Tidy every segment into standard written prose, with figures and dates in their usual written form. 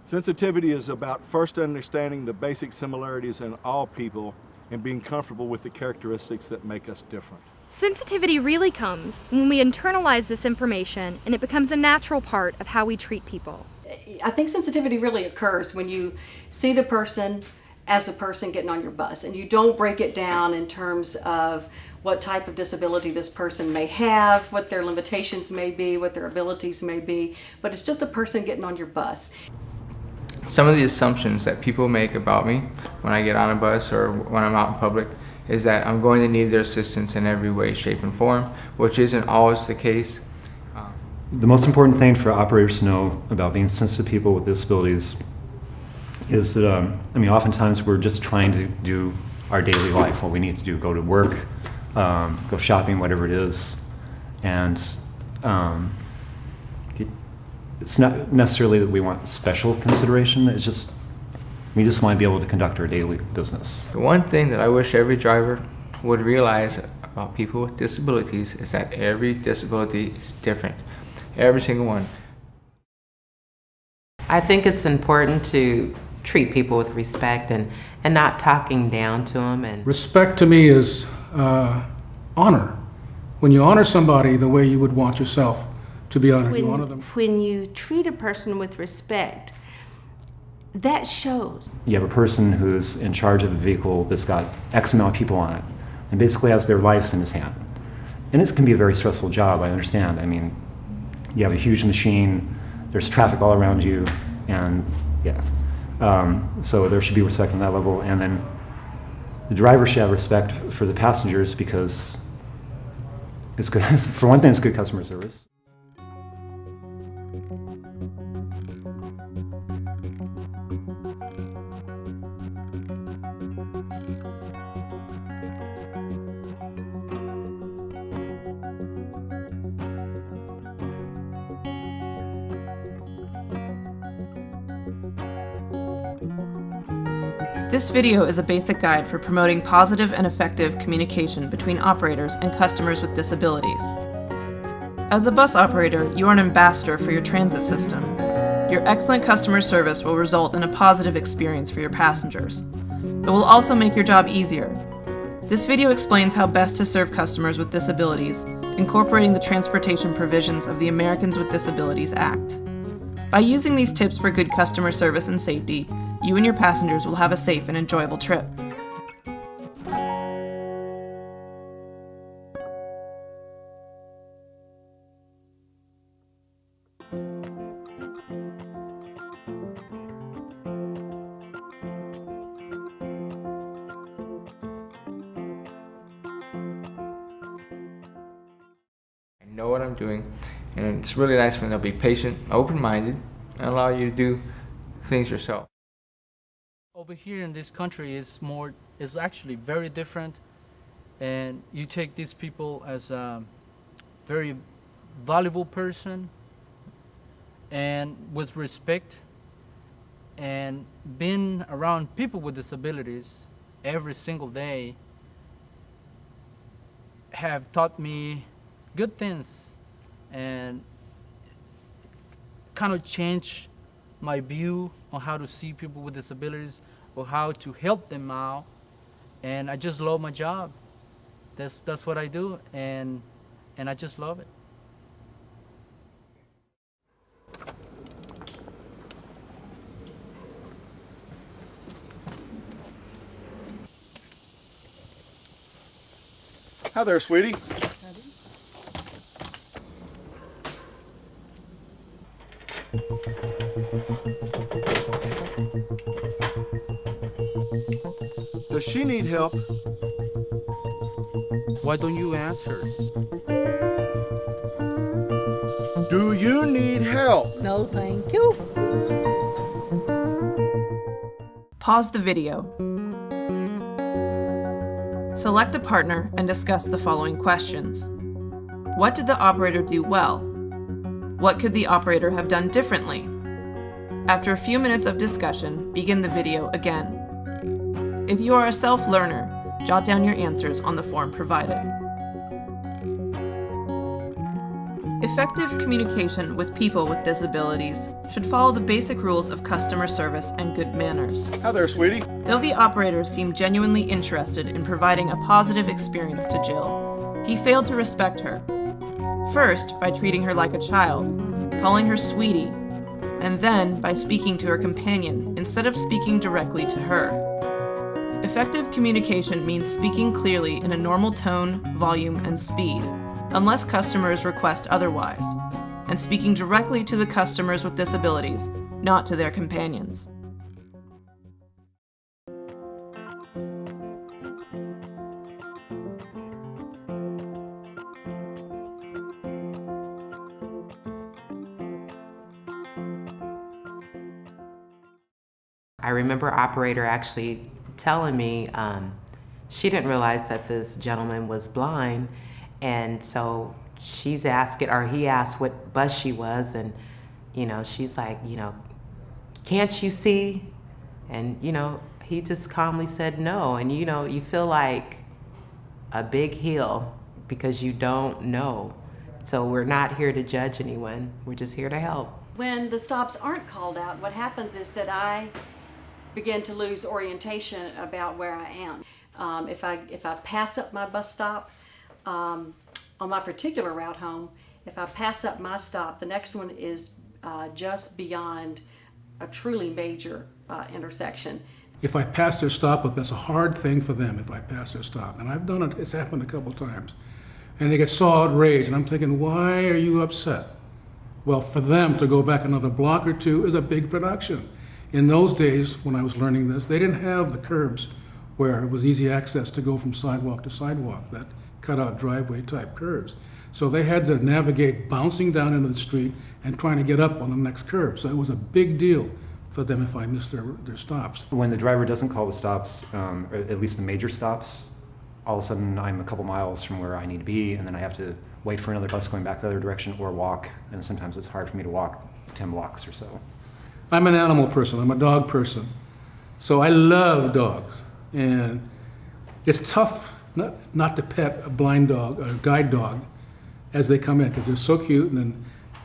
Sensitivity is about first understanding the basic similarities in all people and being comfortable with the characteristics that make us different. Sensitivity really comes when we internalize this information and it becomes a natural part of how we treat people. I think sensitivity really occurs when you see the person as a person getting on your bus and you don't break it down in terms of what type of disability this person may have, what their limitations may be, what their abilities may be, but it's just a person getting on your bus. Some of the assumptions that people make about me when I get on a bus or when I'm out in public is that I'm going to need their assistance in every way, shape, and form, which isn't always the case. The most important thing for operators to know about being sensitive to people with disabilities is that, oftentimes we're just trying to do our daily life, what we need to do, go to work, go shopping, whatever it is. And it's not necessarily that we want special consideration, it's just, we just want to be able to conduct our daily business. The one thing that I wish every driver would realize about people with disabilities is that every disability is different. Every single one. I think it's important to treat people with respect and not talking down to them. And respect to me is honor. When you honor somebody the way you would want yourself to be honored, you honor them. When you treat a person with respect, that shows. You have a person who's in charge of a vehicle that's got X amount of people on it and basically has their lives in his hand. And this can be a very stressful job, I understand. I mean, you have a huge machine, there's traffic all around you, and yeah. So there should be respect on that level. And then the driver should have respect for the passengers because it's good. For one thing, it's good customer service. This video is a basic guide for promoting positive and effective communication between operators and customers with disabilities. As a bus operator, you are an ambassador for your transit system. Your excellent customer service will result in a positive experience for your passengers. It will also make your job easier. This video explains how best to serve customers with disabilities, incorporating the transportation provisions of the Americans with Disabilities Act. By using these tips for good customer service and safety, you and your passengers will have a safe and enjoyable trip. I know what I'm doing, and it's really nice when they'll be patient, open-minded, and allow you to do things yourself. Over here in this country is actually very different, and you take these people as a very valuable person and with respect, and being around people with disabilities every single day have taught me good things and kind of changed my view on how to see people with disabilities or how to help them out, and I just love my job. That's what I do, and I just love it. Hi there, sweetie. Does she need help? Why don't you ask her? Do you need help? No, thank you. Pause the video. Select a partner and discuss the following questions. What did the operator do well? What could the operator have done differently? After a few minutes of discussion, begin the video again. If you are a self-learner, jot down your answers on the form provided. Effective communication with people with disabilities should follow the basic rules of customer service and good manners. Hi there, sweetie. Though the operator seemed genuinely interested in providing a positive experience to Jill, he failed to respect her. First, by treating her like a child, calling her sweetie, and then by speaking to her companion instead of speaking directly to her. Effective communication means speaking clearly in a normal tone, volume, and speed, unless customers request otherwise, and speaking directly to the customers with disabilities, not to their companions. I remember operator actually telling me she didn't realize that this gentleman was blind, and so she's asking, or he asked what bus she was, and she's like, can't you see? And he just calmly said no, and you feel like a big heel because you don't know. So we're not here to judge anyone, we're just here to help. When the stops aren't called out, what happens is that I begin to lose orientation about where I am. If I pass up my bus stop, on my particular route home, if I pass up my stop, the next one is just beyond a truly major intersection. If I pass their stop up, that's a hard thing for them if I pass their stop. And I've done it, it's happened a couple times. And they get so outraged, and I'm thinking, why are you upset? Well, for them to go back another block or two is a big production. In those days, when I was learning this, they didn't have the curbs where it was easy access to go from sidewalk to sidewalk, that cut-out driveway type curves. So they had to navigate bouncing down into the street and trying to get up on the next curb. So it was a big deal for them if I missed their stops. When the driver doesn't call the stops, or at least the major stops, all of a sudden I'm a couple miles from where I need to be, and then I have to wait for another bus going back the other direction or walk, and sometimes it's hard for me to walk 10 blocks or so. I'm an animal person, I'm a dog person. So I love dogs, and it's tough not to pet a blind dog, a guide dog, as they come in, because they're so cute,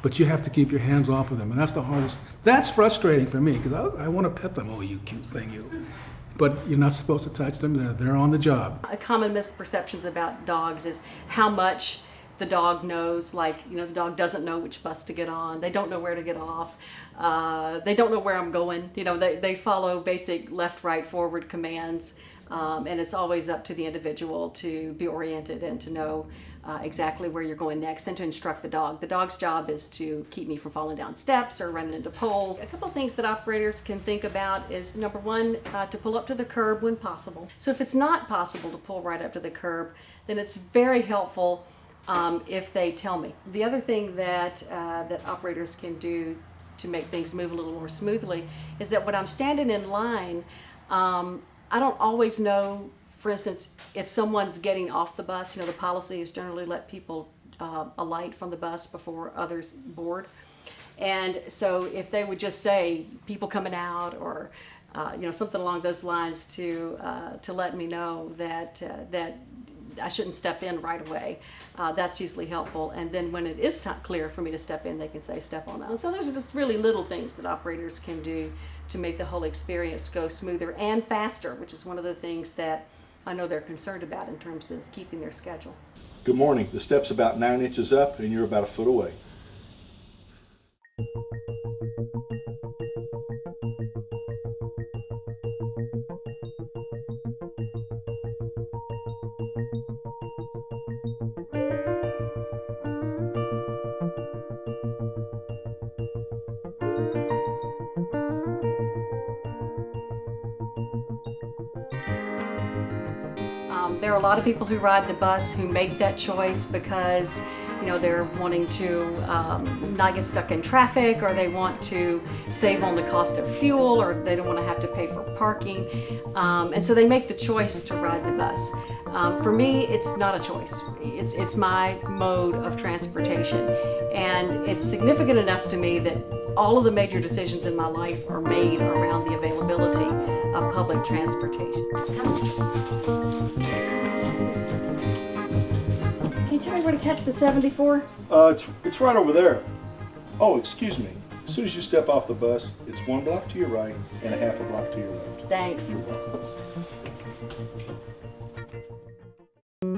but you have to keep your hands off of them, and that's the hardest. That's frustrating for me, because I want to pet them. Oh, you cute thing, you. But you're not supposed to touch them, they're on the job. A common misperceptions about dogs is how much the dog knows. Like, the dog doesn't know which bus to get on, they don't know where to get off, they don't know where I'm going. They follow basic left, right, forward commands, and it's always up to the individual to be oriented and to know exactly where you're going next, and to instruct the dog. The dog's job is to keep me from falling down steps or running into poles. A couple things that operators can think about is, number one, to pull up to the curb when possible. So if it's not possible to pull right up to the curb, then it's very helpful if they tell me. The other thing that operators can do to make things move a little more smoothly is that when I'm standing in line, I don't always know, for instance, if someone's getting off the bus. The policy is generally let people alight from the bus before others board. And so if they would just say people coming out, or something along those lines to let me know that I shouldn't step in right away, that's usually helpful. And then when it is clear for me to step in, they can say step on that. And so those are just really little things that operators can do to make the whole experience go smoother and faster, which is one of the things that I know they're concerned about in terms of keeping their schedule. Good morning. The step's about 9 inches up and you're about a foot away. There are a lot of people who ride the bus who make that choice because they're wanting to not get stuck in traffic, or they want to save on the cost of fuel, or they don't want to have to pay for parking, and so they make the choice to ride the bus. For me, it's not a choice. It's my mode of transportation, and it's significant enough to me that all of the major decisions in my life are made around the availability of public transportation. Can you tell me where to catch the 74? It's right over there. Oh, excuse me. As soon as you step off the bus, it's 1 block to your right and a half a block to your left. Thanks. You're welcome.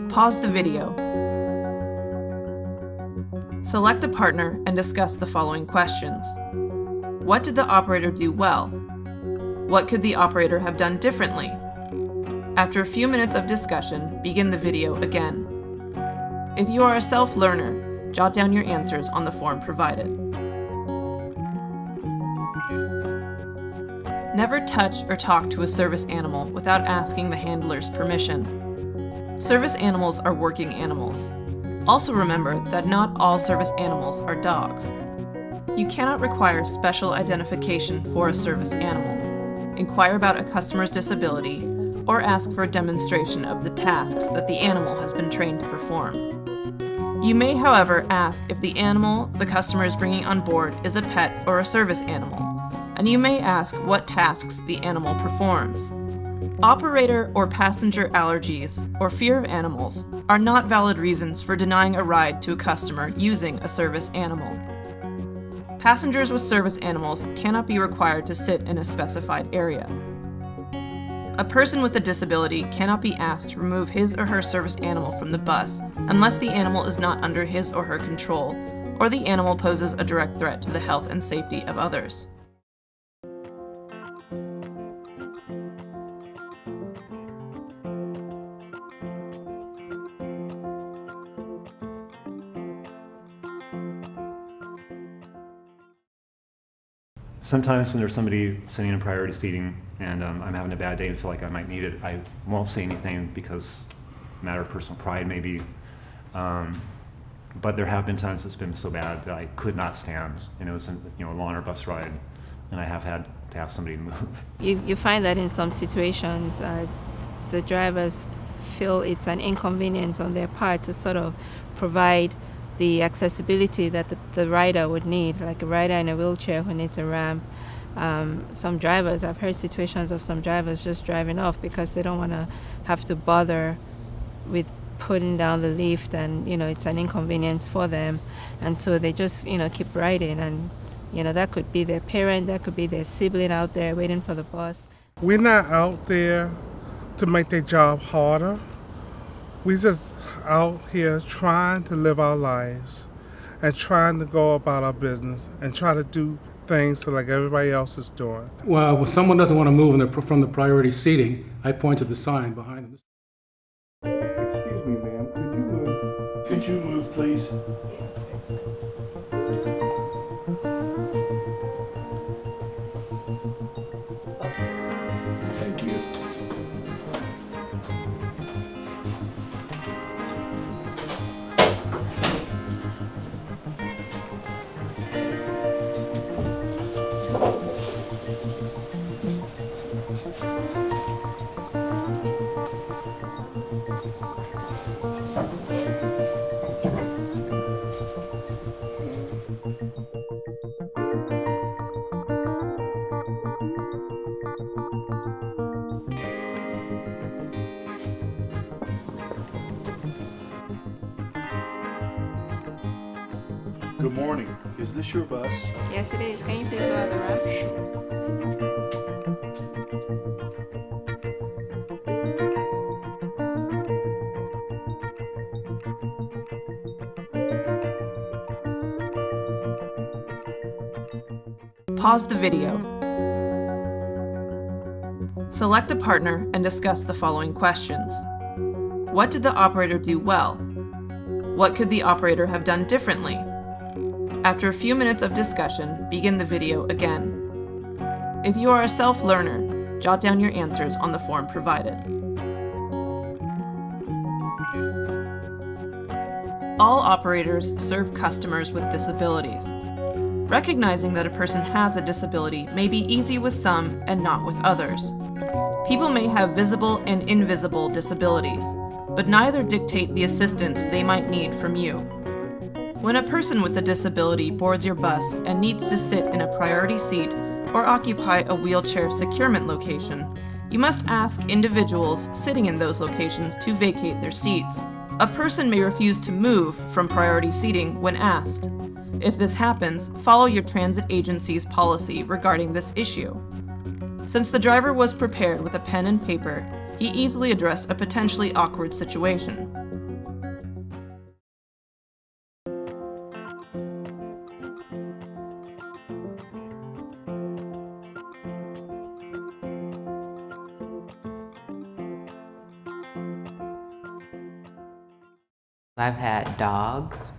Pause the video. Select a partner and discuss the following questions. What did the operator do well? What could the operator have done differently? After a few minutes of discussion, begin the video again. If you are a self-learner, jot down your answers on the form provided. Never touch or talk to a service animal without asking the handler's permission. Service animals are working animals. Also remember that not all service animals are dogs. You cannot require special identification for a service animal, inquire about a customer's disability, or ask for a demonstration of the tasks that the animal has been trained to perform. You may, however, ask if the animal the customer is bringing on board is a pet or a service animal, and you may ask what tasks the animal performs. Operator or passenger allergies or fear of animals are not valid reasons for denying a ride to a customer using a service animal. Passengers with service animals cannot be required to sit in a specified area. A person with a disability cannot be asked to remove his or her service animal from the bus unless the animal is not under his or her control, or the animal poses a direct threat to the health and safety of others. Sometimes when there's somebody sitting in priority seating and I'm having a bad day and feel like I might need it, I won't say anything because a matter of personal pride maybe. But there have been times it's been so bad that I could not stand, and it was a longer bus ride, and I have had to ask somebody to move. You find that in some situations, the drivers feel it's an inconvenience on their part to sort of provide the accessibility that the rider would need, like a rider in a wheelchair who needs a ramp. Some drivers, I've heard situations of some drivers just driving off because they don't want to have to bother with putting down the lift, and it's an inconvenience for them, and so they just keep riding, and that could be their parent, that could be their sibling out there waiting for the bus. We're not out there to make their job harder. We just out here trying to live our lives and trying to go about our business and try to do things like everybody else is doing. Well, when someone doesn't want to move from the priority seating, I point to the sign behind them. Excuse me, ma'am. Could you move? Could you move, please? Thank you. Good morning. Is this your bus? Yes, it is. Can you please go out the ramp? Sure. Pause the video. Select a partner and discuss the following questions. What did the operator do well? What could the operator have done differently? After a few minutes of discussion, begin the video again. If you are a self-learner, jot down your answers on the form provided. All operators serve customers with disabilities. Recognizing that a person has a disability may be easy with some and not with others. People may have visible and invisible disabilities, but neither dictate the assistance they might need from you. When a person with a disability boards your bus and needs to sit in a priority seat or occupy a wheelchair securement location, you must ask individuals sitting in those locations to vacate their seats. A person may refuse to move from priority seating when asked. If this happens, follow your transit agency's policy regarding this issue. Since the driver was prepared with a pen and paper, he easily addressed a potentially awkward situation. I've had dogs,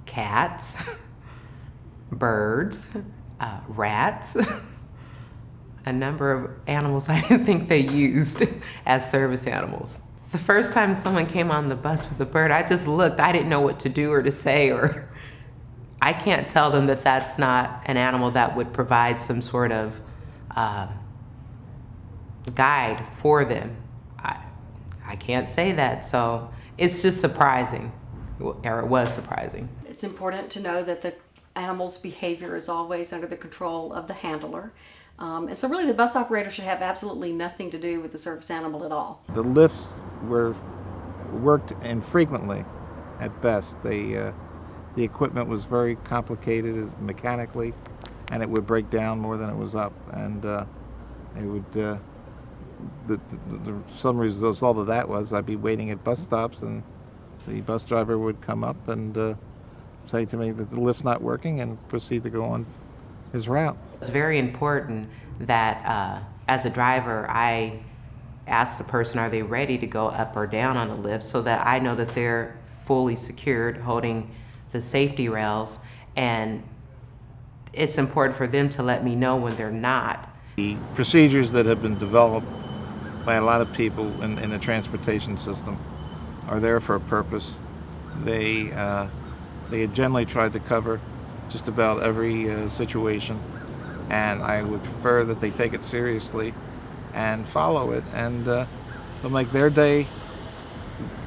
cats, birds, rats, a number of animals I didn't think they used as service animals. The first time someone came on the bus with a bird, I just looked. I didn't know what to do or to say, or I can't tell them that that's not an animal that would provide some sort of guide for them. I can't say that, so it's just surprising, or it was surprising. It's important to know that the animal's behavior is always under the control of the handler. And so really the bus operator should have absolutely nothing to do with the service animal at all. The lifts were worked infrequently at best. The equipment was very complicated mechanically, and it would break down more than it was up, and it would some result of that was I'd be waiting at bus stops, and the bus driver would come up and say to me that the lift's not working and proceed to go on his route. It's very important that as a driver, I ask the person, are they ready to go up or down on the lift, so that I know that they're fully secured, holding the safety rails, and it's important for them to let me know when they're not. The procedures that have been developed by a lot of people in the transportation system are there for a purpose. They had generally tried to cover just about every situation, and I would prefer that they take it seriously and follow it, and they'll make their day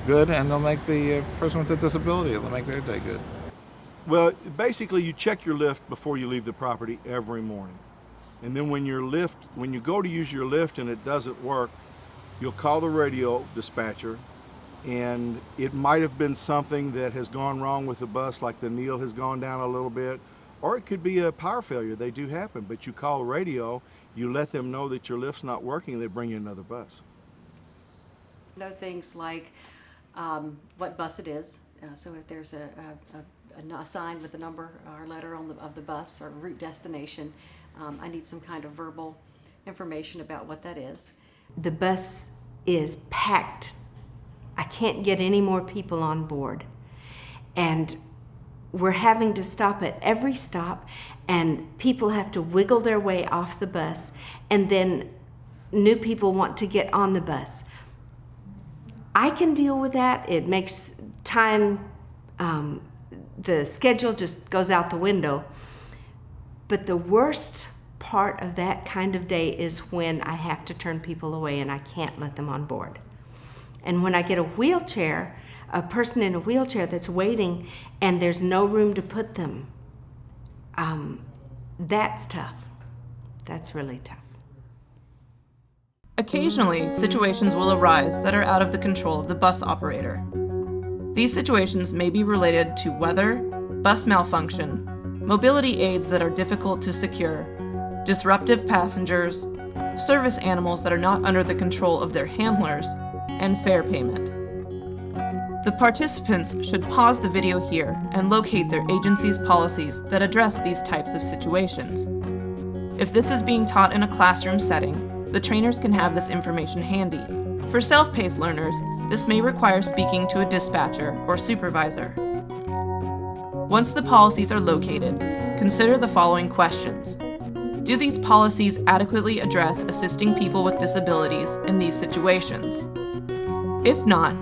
good, and they'll make the person with the disability, they'll make their day good. Well, basically you check your lift before you leave the property every morning. And then when you go to use your lift and it doesn't work, you'll call the radio dispatcher, and it might have been something that has gone wrong with the bus, like the needle has gone down a little bit, or it could be a power failure. They do happen, but you call the radio, you let them know that your lift's not working, and they bring you another bus. Know things like what bus it is. So if there's a sign with the number or letter of the bus or route destination, I need some kind of verbal information about what that is. The bus is packed. I can't get any more people on board. And we're having to stop at every stop, and people have to wiggle their way off the bus, and then new people want to get on the bus. I can deal with that. It makes time, the schedule just goes out the window. But the worst part of that kind of day is when I have to turn people away and I can't let them on board. And when I get a person in a wheelchair that's waiting and there's no room to put them, that's tough. That's really tough. Occasionally, situations will arise that are out of the control of the bus operator. These situations may be related to weather, bus malfunction, mobility aids that are difficult to secure, disruptive passengers, service animals that are not under the control of their handlers, and fare payment. The participants should pause the video here and locate their agency's policies that address these types of situations. If this is being taught in a classroom setting, the trainers can have this information handy. For self-paced learners, this may require speaking to a dispatcher or supervisor. Once the policies are located, consider the following questions. Do these policies adequately address assisting people with disabilities in these situations? If not,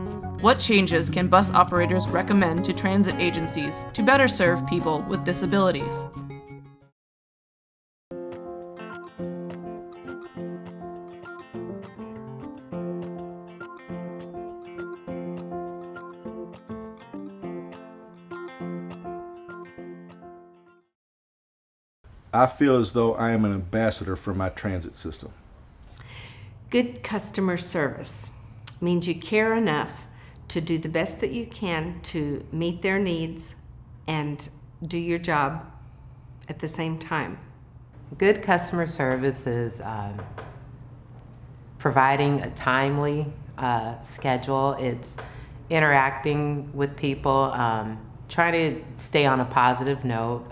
what changes can bus operators recommend to transit agencies to better serve people with disabilities? I feel as though I am an ambassador for my transit system. Good customer service means you care enough to do the best that you can to meet their needs and do your job at the same time. Good customer service is providing a timely schedule. It's interacting with people, trying to stay on a positive note,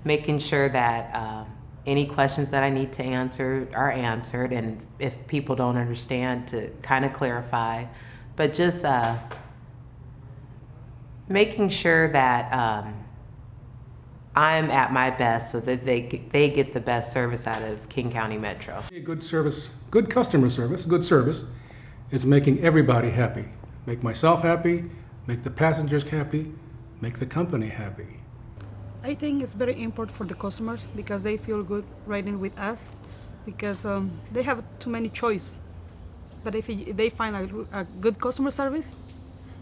making sure that any questions that I need to answer are answered, and if people don't understand, to kind of clarify. But just making sure that I'm at my best so that they get the best service out of King County Metro. Good service, good customer service, good service is making everybody happy. Make myself happy, make the passengers happy, make the company happy. I think it's very important for the customers because they feel good riding with us because they have too many choice. But if they find a good customer service,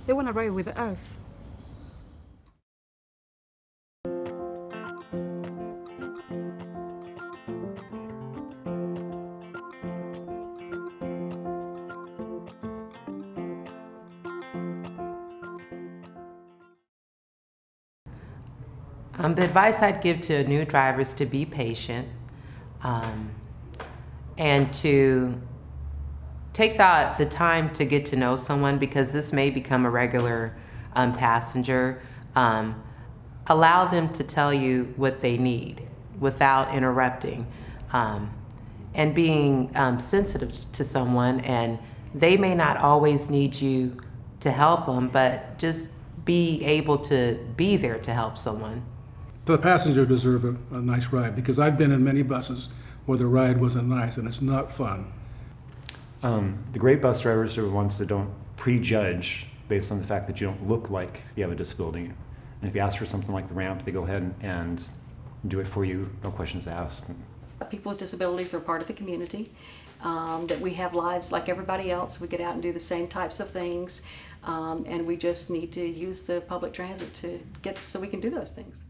they want to ride with us. The advice I'd give to new drivers to be patient and to take the time to get to know someone, because this may become a regular passenger. Allow them to tell you what they need without interrupting, and being sensitive to someone, and they may not always need you to help them, but just be able to be there to help someone. The passengers deserve a nice ride, because I've been in many buses where the ride wasn't nice and it's not fun. The great bus drivers are the ones that don't prejudge based on the fact that you don't look like you have a disability. And if you ask for something like the ramp, they go ahead and do it for you, no questions asked. People with disabilities are part of the community, that we have lives like everybody else. We get out and do the same types of things, and we just need to use the public transit to get so we can do those things.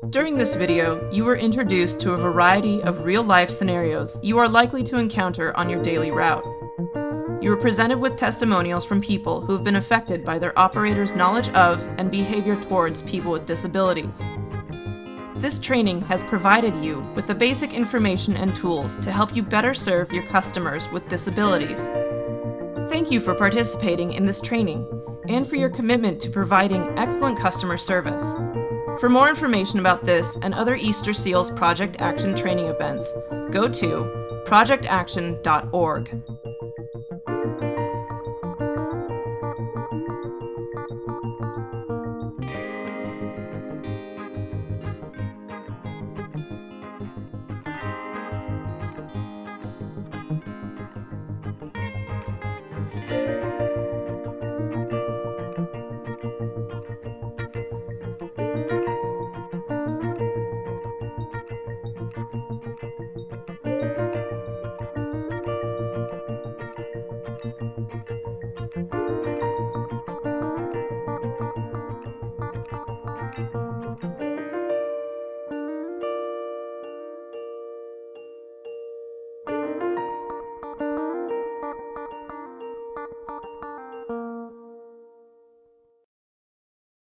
During this video, you were introduced to a variety of real-life scenarios you are likely to encounter on your daily route. You were presented with testimonials from people who have been affected by their operators' knowledge of and behavior towards people with disabilities. This training has provided you with the basic information and tools to help you better serve your customers with disabilities. Thank you for participating in this training and for your commitment to providing excellent customer service. For more information about this and other Easter Seals Project Action training events, go to projectaction.org.